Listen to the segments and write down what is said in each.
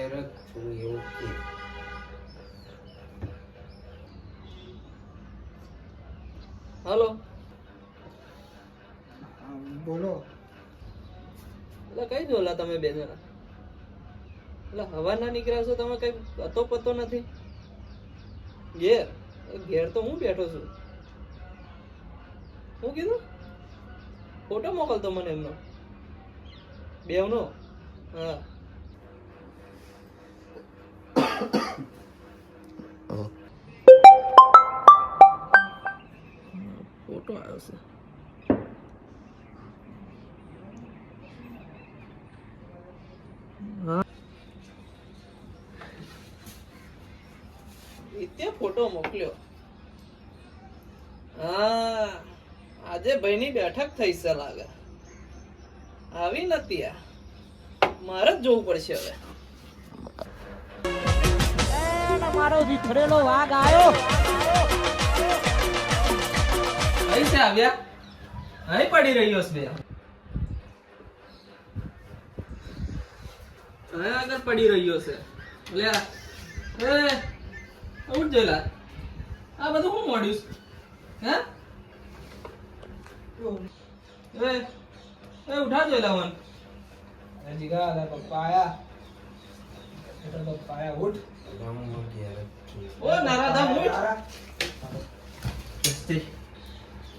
ક્યારેક થોડું એવું કે હાલો બોલો. એટલે કઈ જોલા તમે બે જણા એટલે હવા ના નીકળ્યા છો તમે, કઈ પતો પતો નથી. ઘેર તો હું બેઠો છું. શું કીધું? ફોટો મોકલતો મને એમનો બેવનો. હા ફોટો આવ્યો છે. તે ફોટો મોકલ્યો. હા આજે ભાઈની બેઠક થઈ છે લાગે. આવી નથી આ, મારે જ જોવું પડશે હવે. મારો વિખરેલો વાઘ આવ્યો. અહીં છે આવ્યા, અહીં પડી રહ્યો છે બે. અહીં આગળ પડી રહ્યો છે. લે ઉઠ જોઈલા. આ બધું શું મોડ્યું છે? હે ઉઠા જોઈલા મન. જીગા લે પપ્પા આયા. પપ્પા આયા, ઉઠ. ગામમાં ક્યારેક ઓ નારાધમ ઉઠ.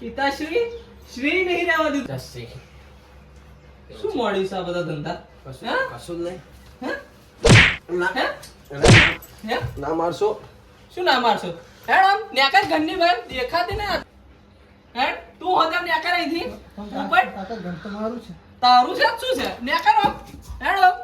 પિતાશ્રી શ્રી નહીં રહેવા દીધું. શું મોડ્યું છે આ બધા ધંધા? કશું જ નહીં. હે? ના હે? ના મારશો. શું ના મારશો? હેડ આમ નેકર ઘરની બહાર દેખાતી ને. હેડ તું હોતા નેકર અહીંથી ઉપર. કાકા ઘર તો મારું છે. તારું છે શું છે? નેકર આમ હેડ આમ.